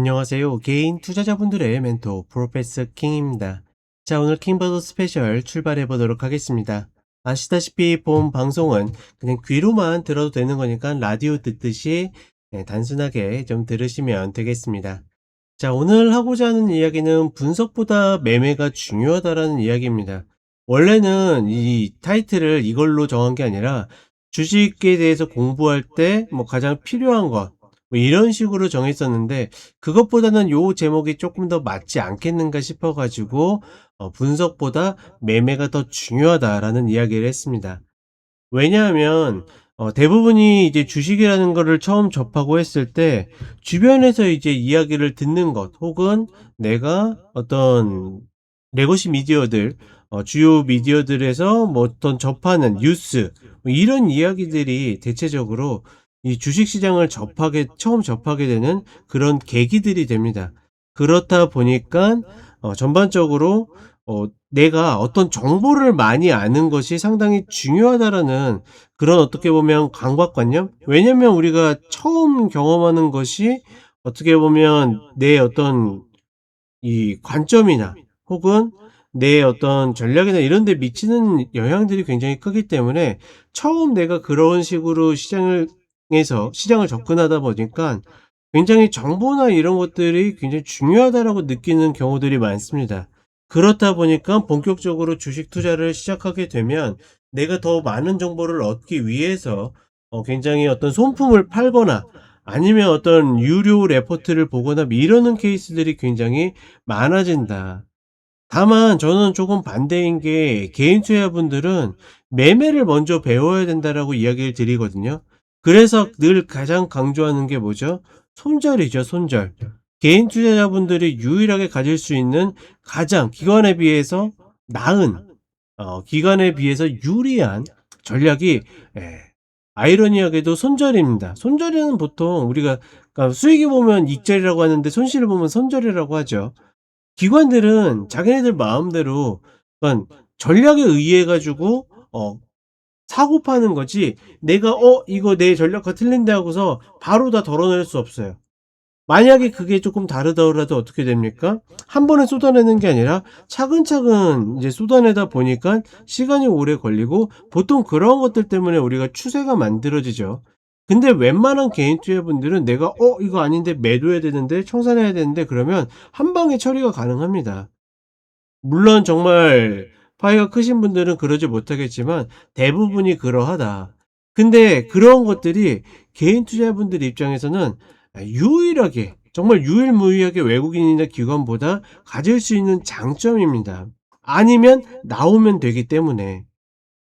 안녕하세요. 개인 투자자분들의 멘토 프로페서 킹입니다. 자, 오늘 킹버드 스페셜 출발해 보도록 하겠습니다. 아시다시피 본 방송은 그냥 귀로만 들어도 되는 거니까 라디오 듣듯이 단순하게 좀 들으시면 되겠습니다. 자, 오늘 하고자 하는 이야기는 분석보다 매매가 중요하다라는 이야기입니다. 원래는 이 타이틀을 이걸로 정한 게 아니라 주식에 대해서 공부할 때 뭐 가장 필요한 것, 뭐 이런 식으로 정했었는데 그것보다는 요 제목이 조금 더 맞지 않겠는가 싶어가지고 분석보다 매매가 더 중요하다라는 이야기를 했습니다. 왜냐하면 대부분이 이제 주식이라는 거를 처음 접하고 했을 때 주변에서 이제 이야기를 듣는 것 혹은 내가 어떤 레거시 미디어들 주요 미디어들에서 뭐 어떤 접하는 뉴스 뭐 이런 이야기들이 대체적으로 이 주식 시장을 처음 접하게 되는 그런 계기들이 됩니다. 그렇다 보니까 전반적으로 내가 어떤 정보를 많이 아는 것이 상당히 중요하다라는 그런 어떻게 보면 강박관념? 왜냐면 우리가 처음 경험하는 것이 어떻게 보면 내 어떤 이 관점이나 혹은 내 어떤 전략이나 이런 데 미치는 영향들이 굉장히 크기 때문에 처음 내가 그런 식으로 시장을 접근하다 보니까 굉장히 정보나 이런 것들이 굉장히 중요하다라고 느끼는 경우들이 많습니다. 그렇다 보니까 본격적으로 주식 투자를 시작하게 되면 내가 더 많은 정보를 얻기 위해서 굉장히 어떤 손품을 팔거나 아니면 어떤 유료 레포트를 보거나 이러는 케이스들이 굉장히 많아진다. 다만 저는 조금 반대인 게 개인 투자분들은 매매를 먼저 배워야 된다라고 이야기를 드리거든요. 그래서 늘 가장 강조하는 게 뭐죠? 손절이죠, 손절. 개인 투자자분들이 유일하게 가질 수 있는 가장 기관에 비해서 나은, 기관에 비해서 유리한 전략이 예, 아이러니하게도 손절입니다. 손절은 보통 우리가 그러니까 수익이 보면 익절이라고 하는데 손실을 보면 손절이라고 하죠. 기관들은 자기네들 마음대로 그러니까 전략에 의해 가지고 사고 파는 거지 내가 이거 내 전략과 틀린데 하고서 바로 다 덜어낼 수 없어요. 만약에 그게 조금 다르더라도 어떻게 됩니까? 한 번에 쏟아내는 게 아니라 차근차근 이제 쏟아내다 보니까 시간이 오래 걸리고 보통 그런 것들 때문에 우리가 추세가 만들어지죠. 근데 웬만한 개인 투자분들은 내가 이거 아닌데 매도해야 되는데 청산해야 되는데 그러면 한 방에 처리가 가능합니다. 물론 정말 파이가 크신 분들은 그러지 못하겠지만 대부분이 그러하다. 근데 그런 것들이 개인 투자분들 입장에서는 유일하게 정말 유일무이하게 외국인이나 기관보다 가질 수 있는 장점입니다. 아니면 나오면 되기 때문에.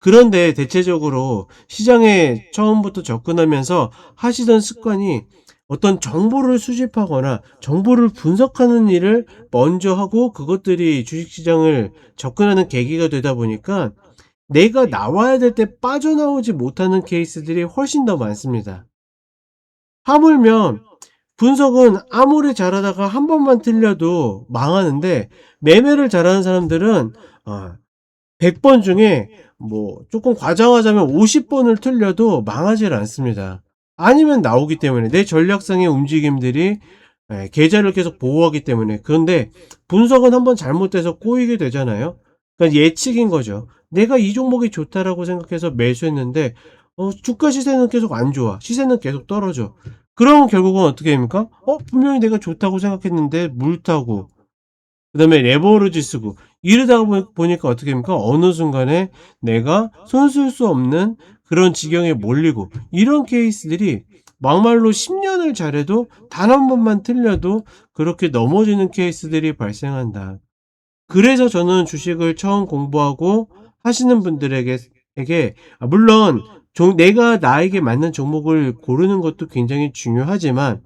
그런데 대체적으로 시장에 처음부터 접근하면서 하시던 습관이 어떤 정보를 수집하거나 정보를 분석하는 일을 먼저 하고 그것들이 주식시장을 접근하는 계기가 되다 보니까 내가 나와야 될 때 빠져나오지 못하는 케이스들이 훨씬 더 많습니다. 하물며 분석은 아무리 잘하다가 한 번만 틀려도 망하는데 매매를 잘하는 사람들은 100번 중에 뭐 조금 과장하자면 50번을 틀려도 망하질 않습니다. 아니면 나오기 때문에 내 전략상의 움직임들이 계좌를 계속 보호하기 때문에. 그런데 분석은 한번 잘못돼서 꼬이게 되잖아요. 그러니까 예측인 거죠. 내가 이 종목이 좋다라고 생각해서 매수했는데 주가 시세는 계속 안 좋아. 시세는 계속 떨어져. 그러면 결국은 어떻게 됩니까? 분명히 내가 좋다고 생각했는데 물타고 그다음에 레버리지 쓰고 이러다 보니까 어떻게 됩니까? 어느 순간에 내가 손 쓸 수 없는 그런 지경에 몰리고 이런 케이스들이 막말로 10년을 잘해도 단 한 번만 틀려도 그렇게 넘어지는 케이스들이 발생한다. 그래서 저는 주식을 처음 공부하고 하시는 분들에게 물론 내가 나에게 맞는 종목을 고르는 것도 굉장히 중요하지만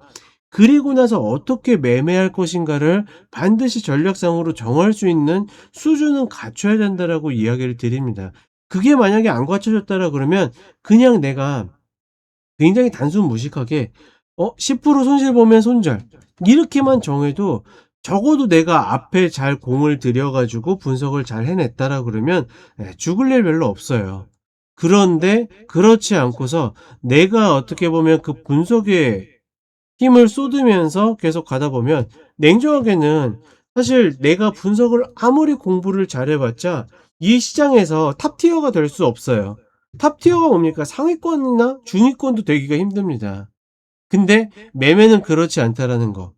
그리고 나서 어떻게 매매할 것인가를 반드시 전략상으로 정할 수 있는 수준은 갖춰야 된다라고 이야기를 드립니다. 그게 만약에 안 갖춰졌다라 그러면 그냥 내가 굉장히 단순 무식하게 10% 손실 보면 손절 이렇게만 정해도 적어도 내가 앞에 잘 공을 들여 가지고 분석을 잘 해냈다라 그러면 죽을 일 별로 없어요. 그런데 그렇지 않고서 내가 어떻게 보면 그 분석에 힘을 쏟으면서 계속 가다 보면 냉정하게는 사실 내가 분석을 아무리 공부를 잘해봤자 이 시장에서 탑 티어가 될 수 없어요. 탑 티어가 뭡니까? 상위권이나 중위권도 되기가 힘듭니다. 근데 매매는 그렇지 않다라는 거.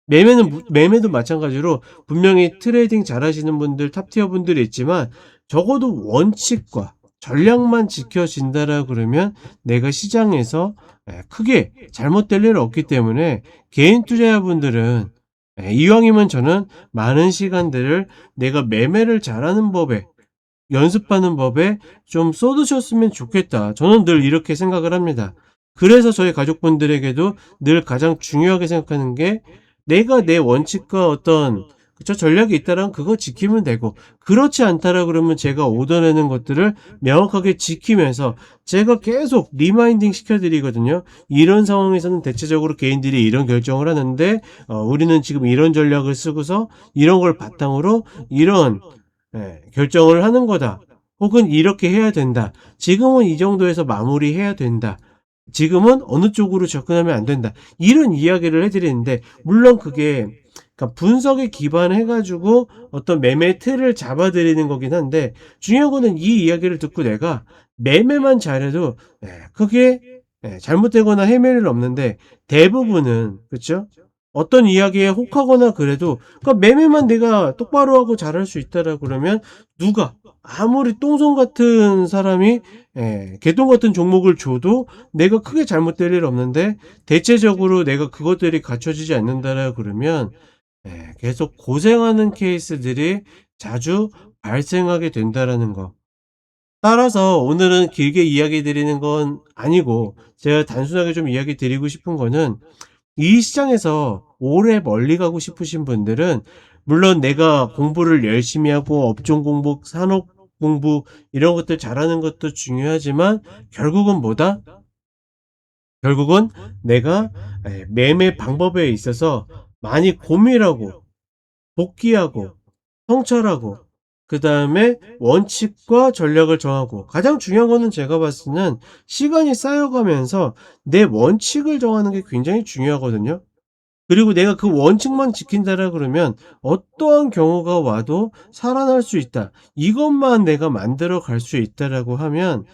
매매도 마찬가지로 분명히 트레이딩 잘하시는 분들, 탑티어 분들이 있지만 적어도 원칙과 전략만 지켜진다라 그러면 내가 시장에서 크게 잘못될 일은 없기 때문에 개인 투자자분들은 이왕이면 저는 많은 시간들을 내가 매매를 잘하는 법에, 연습하는 법에 좀 쏟으셨으면 좋겠다. 저는 늘 이렇게 생각을 합니다. 그래서 저희 가족분들에게도 늘 가장 중요하게 생각하는 게 내가 내 원칙과 어떤 그쵸 전략이 있다면 그거 지키면 되고, 그렇지 않다라 그러면 제가 얻어내는 것들을 명확하게 지키면서 제가 계속 리마인딩 시켜드리거든요. 이런 상황에서는 대체적으로 개인들이 이런 결정을 하는데 우리는 지금 이런 전략을 쓰고서 이런 걸 바탕으로 이런 결정을 하는 거다. 혹은 이렇게 해야 된다. 지금은 이 정도에서 마무리해야 된다. 지금은 어느 쪽으로 접근하면 안 된다. 이런 이야기를 해드리는데, 물론 그게 그러니까 분석에 기반해 가지고 어떤 매매 틀을 잡아드리는 거긴 한데, 중요한 거는 이 이야기를 듣고 내가 매매만 잘해도 크게 잘못되거나 헤매일 일 없는데, 대부분은 그쵸? 어떤 이야기에 혹하거나 그래도 그러니까 매매만 내가 똑바로 하고 잘할 수 있다라 그러면 누가 아무리 똥손 같은 사람이 개똥 같은 종목을 줘도 내가 크게 잘못될 일 없는데, 대체적으로 내가 그것들이 갖춰지지 않는다라 그러면 계속 고생하는 케이스들이 자주 발생하게 된다라는 거. 따라서 오늘은 길게 이야기 드리는 건 아니고 제가 단순하게 좀 이야기 드리고 싶은 거는, 이 시장에서 오래 멀리 가고 싶으신 분들은 물론 내가 공부를 열심히 하고 업종 공부, 산업 공부 이런 것들 잘하는 것도 중요하지만 결국은 뭐다? 결국은 내가 매매 방법에 있어서 많이 고민하고 복귀하고 성찰하고 그다음에 원칙과 전략을 정하고, 가장 중요한 거는 제가 봤을 때는 시간이 쌓여가면서 내 원칙을 정하는 게 굉장히 중요하거든요. 그리고 내가 그 원칙만 지킨다라 그러면 어떠한 경우가 와도 살아날 수 있다. 이것만 내가 만들어 갈 수 있다라고 하면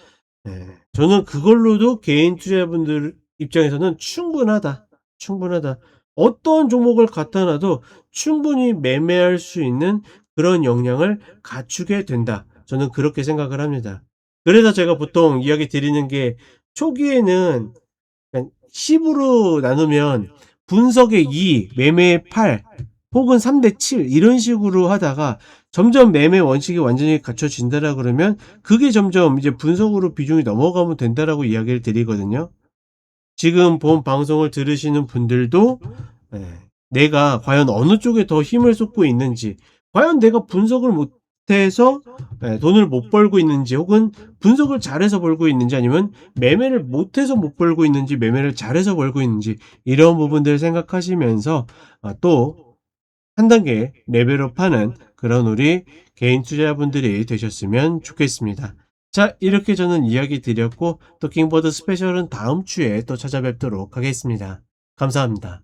저는 그걸로도 개인 투자자분들 입장에서는 충분하다. 충분하다. 어떤 종목을 갖다 놔도 충분히 매매할 수 있는 그런 역량을 갖추게 된다. 저는 그렇게 생각을 합니다. 그래서 제가 보통 이야기 드리는 게, 초기에는 그냥 10으로 나누면 분석의 2, 매매의 8, 혹은 3대 7 이런 식으로 하다가 점점 매매 원칙이 완전히 갖춰진다라 그러면 그게 점점 이제 분석으로 비중이 넘어가면 된다라고 이야기를 드리거든요. 지금 본 방송을 들으시는 분들도 내가 과연 어느 쪽에 더 힘을 쏟고 있는지, 과연 내가 분석을 못해서 돈을 못 벌고 있는지, 혹은 분석을 잘해서 벌고 있는지, 아니면 매매를 못해서 못 벌고 있는지 매매를 잘해서 벌고 있는지, 이런 부분들 생각하시면서 또 한 단계 레벨업하는 그런 우리 개인 투자자분들이 되셨으면 좋겠습니다. 자, 이렇게 저는 이야기 드렸고 또 킹보드 스페셜은 다음 주에 또 찾아뵙도록 하겠습니다. 감사합니다.